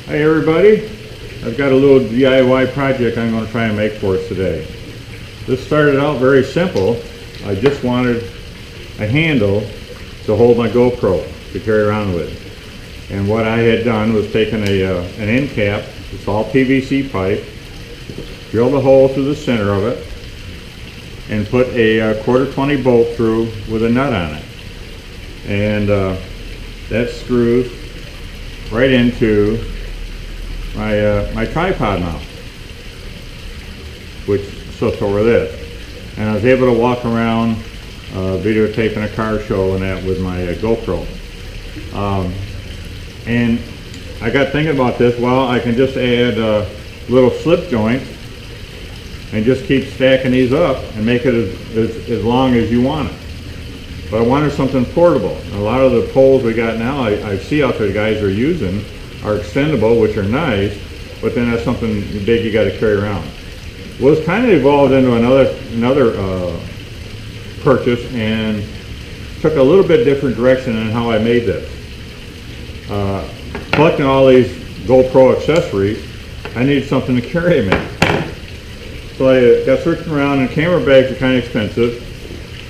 Hey everybody, I've got a little DIY project I'm going to try and make for us today. This started out very simple. I just wanted a handle to hold my GoPro to carry around with. And what I had done was taken an end cap, it's all PVC pipe, drilled a hole through the center of it, and put a 1/4-20 bolt through with a nut on it. And that screws right into my tripod mount, which sits over this. And I was able to walk around videotaping a car show and that with my GoPro. And I got thinking about this. Well, I can just add little slip joints and just keep stacking these up and make it as long as you want it. But I wanted something portable. A lot of the poles we got now, I see out there the guys are using are extendable, which are nice, but then that's something big you got to carry around. Well, it's kind of evolved into another purchase and took a little bit different direction in how I made this. Collecting all these GoPro accessories, I needed something to carry them in. So I got searching around, and camera bags are kind of expensive.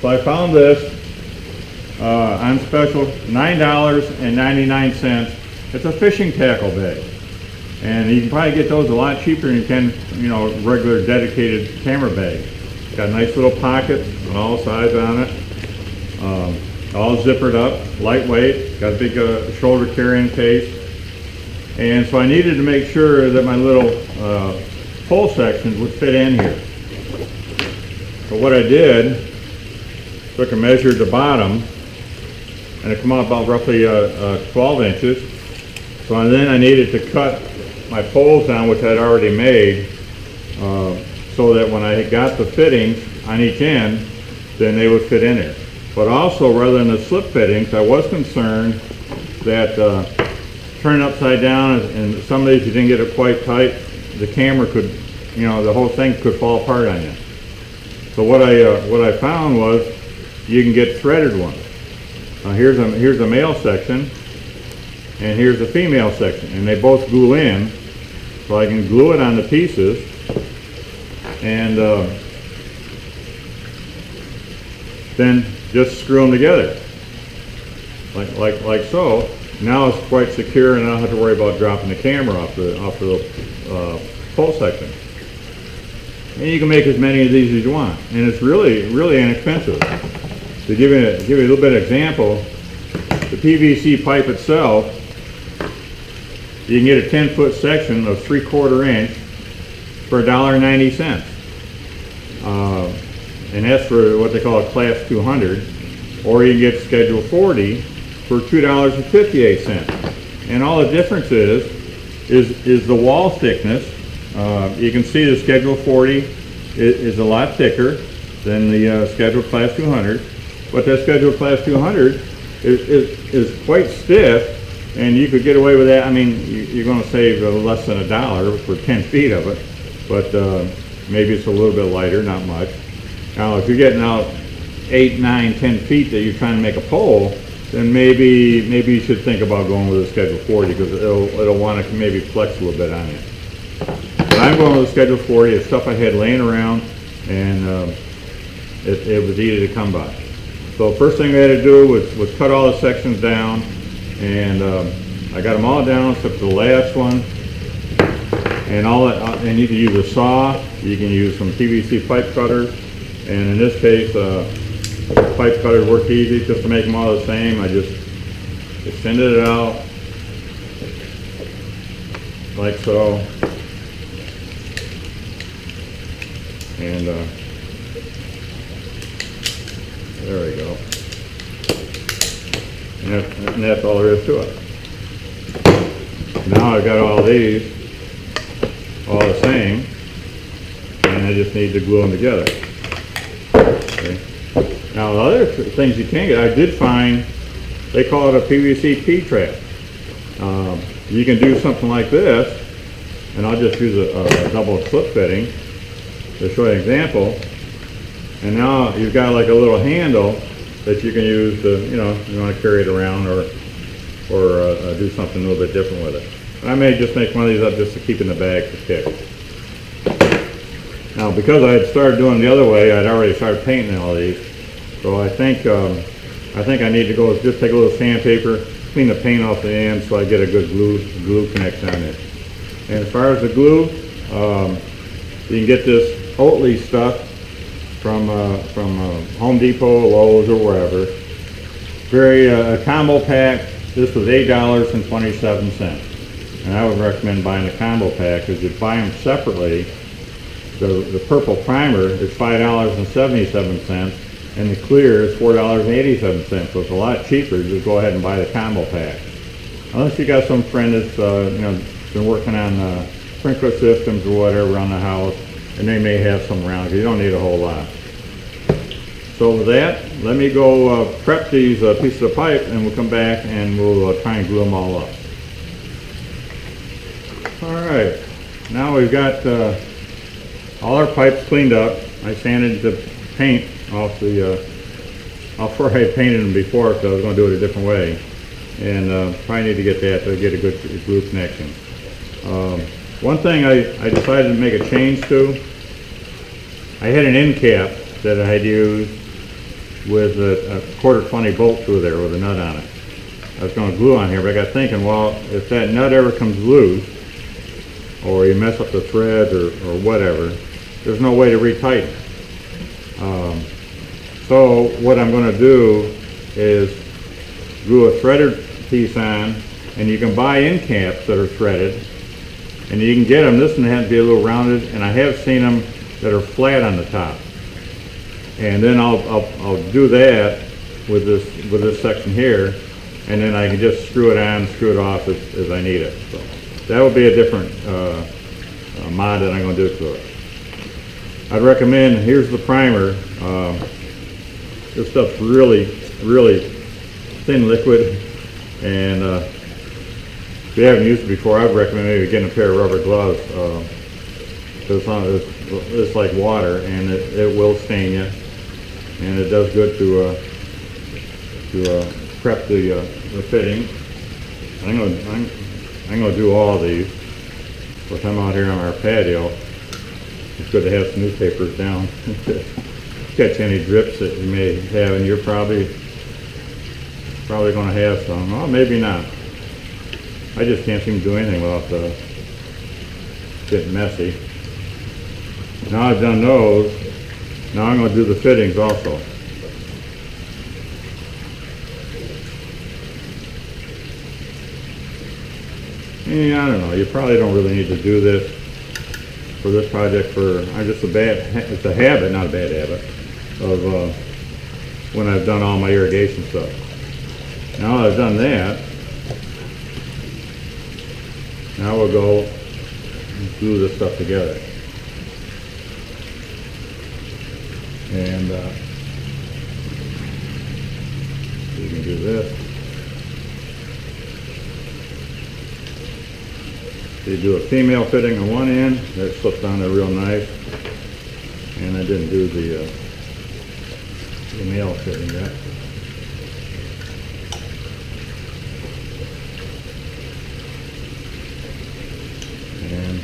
So I found this on special, $9.99. It's a fishing tackle bag, and you can probably get those a lot cheaper than you can, regular dedicated camera bag. Got a nice little pocket on all sides on it, all zippered up, lightweight, got a big shoulder carrying case. And so I needed to make sure that my little pole sections would fit in here. So what I did, took and measured the bottom, and it came out about roughly 12 inches. So then I needed to cut my poles down, which I'd already made, so that when I got the fittings on each end, then they would fit in there. But also, rather than the slip fittings, I was concerned that turning upside down, and some of these you didn't get it quite tight, the camera could, the whole thing could fall apart on you. So what I found was you can get threaded ones. Here's a male section, and here's the female section, and they both glue in, so I can glue it on the pieces, and then just screw them together, like so. Now it's quite secure, and I don't have to worry about dropping the camera off the pole section. And you can make as many of these as you want, and it's really inexpensive. To give you a little bit of example, the PVC pipe itself, you can get a 10-foot section of 3/4 inch for $1.90. And that's for what they call a class 200, or you can get schedule 40 for $2.58. And all the difference is the wall thickness. You can see the schedule 40 is a lot thicker than the schedule class 200, but that schedule class 200 is quite stiff. And you could get away with that. I mean, you're going to save less than $1 for 10 feet of it, but maybe it's a little bit lighter, not much. Now, if you're getting out 8, 9, 10 feet that you're trying to make a pole, then maybe you should think about going with a schedule 40, because it'll want to maybe flex a little bit on you. But I'm going with a schedule 40. It's stuff I had laying around, and it was easy to come by. So first thing we had to do was cut all the sections down. And I got them all down except for the last one, and you can use a saw, you can use some PVC pipe cutters, and in this case pipe cutters work easy. Just to make them all the same, I just extended it out like so, and there we go. And that's all there is to it. Now I've got all these all the same, and I just need to glue them together. Okay. Now the other things you can get, I did find, they call it a PVC P-trap. You can do something like this, and I'll just use a double slip fitting to show you an example. And now you've got like a little handle that you can use to, you want to carry it around, or or do something a little bit different with it. I may just make one of these up just to keep in the bag for kicks. Now, because I had started doing the other way, I'd already started painting all these. So I think I need to go just take a little sandpaper, clean the paint off the end so I get a good glue connection on it. And as far as the glue, you can get this Oatly stuff from Home Depot, Lowe's, or wherever. Very a combo pack. This was $8.27, and I would recommend buying the combo pack because you buy them separately. The purple primer is $5.77, and the clear is $4.87. So it's a lot cheaper. Just go ahead and buy the combo pack. Unless you got some friend that's been working on sprinkler systems or whatever around the house, and they may have some around. You don't need a whole lot. So with that, let me go prep these pieces of pipe, and we'll come back and we'll try and glue them all up. All right, now we've got all our pipes cleaned up. I sanded the paint off off where I painted them before, so I was going to do it a different way. And probably need to get that to get a good glue connection. One thing I decided to make a change to, I had an end cap that I had used with a 1/4 bolt through there with a nut on it. I was going to glue on here, but I got thinking, well, if that nut ever comes loose, or you mess up the threads or whatever, there's no way to retighten. So what I'm going to do is glue a threaded piece on, and you can buy end caps that are threaded, and you can get them. This one has to be a little rounded, and I have seen them that are flat on the top. And then I'll do that with this section here, and then I can just screw it on, screw it off as I need it. So that will be a different mod that I'm going to do to it. I'd recommend, here's the primer. This stuff's really thin liquid, and if you haven't used it before, I'd recommend maybe getting a pair of rubber gloves. Because it's like water, and it will stain you, and it does good to prep the fitting. I'm gonna do all these. Of course, I'm out here on our patio. It's good to have some newspapers down. Catch any drips that you may have, and you're probably going to have some. Well, maybe not. I just can't seem to do anything without getting messy. Now I've done those. Now I'm going to do the fittings also. And I don't know. You probably don't really need to do this for this project. It's a habit, not a bad habit, of when I've done all my irrigation stuff. Now I've done that. Now we'll go and glue this stuff together. And you can do this. You do a female fitting on one end, that slips on there real nice. And I didn't do the male fitting yet. And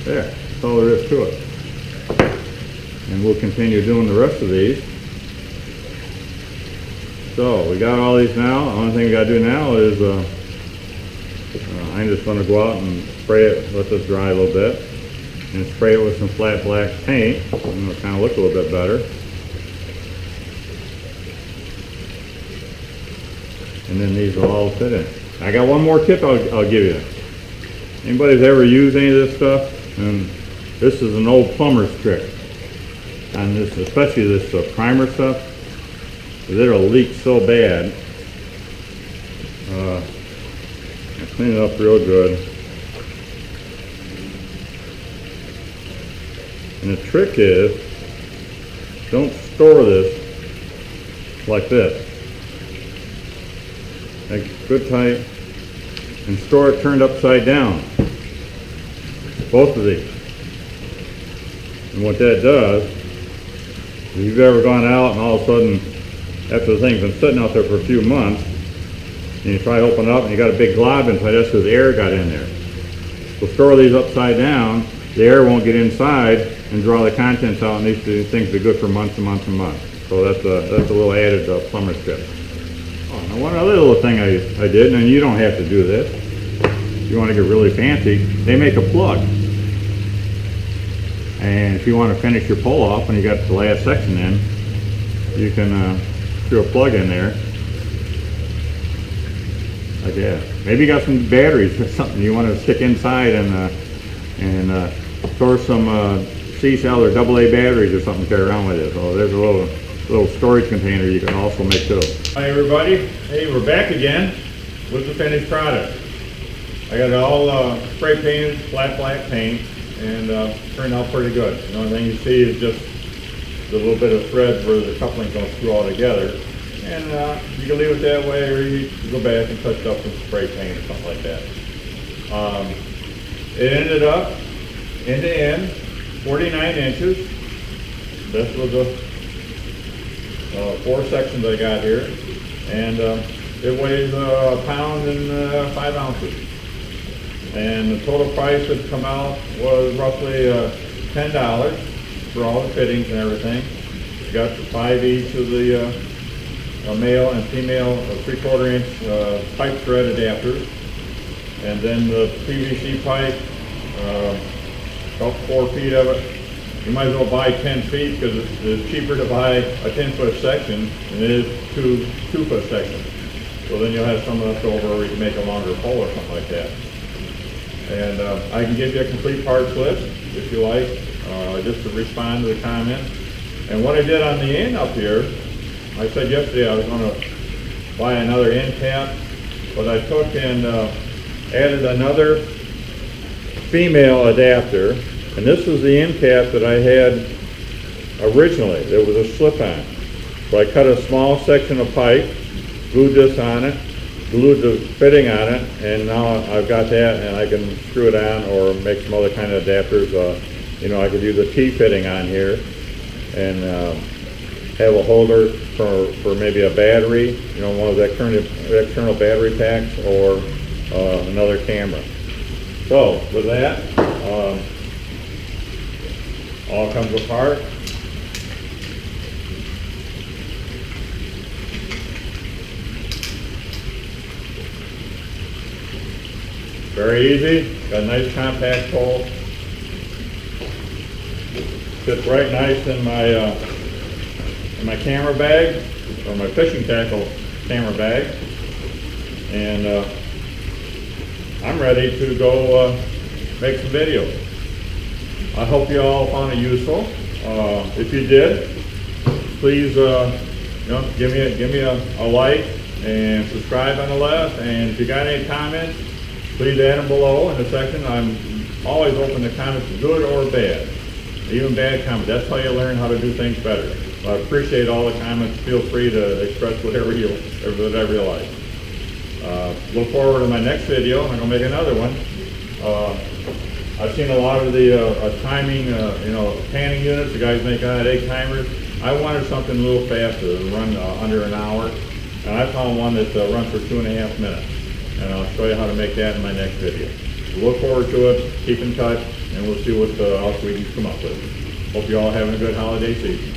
there, that's all there is to it. And we'll continue doing the rest of these. So we got all these now. The only thing we got to do now is I'm just going to go out and spray it, let this dry a little bit, and spray it with some flat black paint, and it'll kind of look a little bit better. And then these will all fit in. I got one more tip I'll give you. Anybody's ever used any of this stuff? And this is an old plumber's trick. And this, especially this primer stuff, because it'll leak so bad. I clean it up real good. And the trick is, don't store this like this. Make it good tight, and store it turned upside down. Both of these. And what that does, If you've ever gone out and all of a sudden, after the thing's been sitting out there for a few months, and you try to open it up and you got a big glob inside, that's because the air got in there. So store these upside down, the air won't get inside and draw the contents out, and these things be good for months and months and months. So that's a little added plumber's tip. Oh, now one other little thing I did, and you don't have to do this. If you want to get really fancy, they make a plug. And if you want to finish your pull off when you got the last section in, you can screw a plug in there. Like that. Maybe you got some batteries or something you want to stick inside and store some C-cell or AA batteries or something to carry around with it. So there's a little storage container you can also make too. Hi everybody. Hey, we're back again with the finished product. I got it all spray painted, flat black paint, and turned out pretty good. The only thing you see is just the little bit of thread where the couplings don't screw all together. And you can leave it that way, or you can go back and touch up some spray paint or something like that. It ended up, end to end, 49 inches. This was the 4 sections I got here. And it weighs a pound and 5 ounces. And the total price that come out was roughly $10 for all the fittings and everything. You got the 5 each of the male and female 3/4 inch pipe thread adapters, and then the PVC pipe, about 4 feet of it. You might as well buy 10 feet because it's cheaper to buy a 10-foot section than it is 2-foot sections. So then you'll have some left over, or you can make a longer pole or something like that. And I can give you a complete parts list if you like, just to respond to the comments. And what I did on the end up here, I said yesterday I was going to buy another end cap, but I took and added another female adapter, and this is the end cap that I had originally. There was a slip-on. So I cut a small section of pipe, glued this on it, glued the fitting on it, and now I've got that and I can screw it on or make some other kind of adapters. You know, I could use a T-fitting on here and have a holder for maybe a battery, you know, one of the external battery packs, or another camera. So with that, all comes apart. Very easy, got a nice compact pole. Fits right nice in my camera bag, or my fishing tackle camera bag. And I'm ready to go make some videos. I hope you all found it useful. If you did, please give me a like and subscribe on the left. And if you got any comments, please add them below in the section. I'm always open to comments, good or bad. Even bad comments. That's how you learn how to do things better. I appreciate all the comments. Feel free to express whatever you like. Look forward to my next video. I'm going to make another one. I've seen a lot of the timing, panning units. The guys make egg timers. I wanted something a little faster, to run under an hour. And I found one that runs for 2.5 minutes. And I'll show you how to make that in my next video. Look forward to it. Keep in touch, and we'll see what else we can come up with. Hope you all having a good holiday season.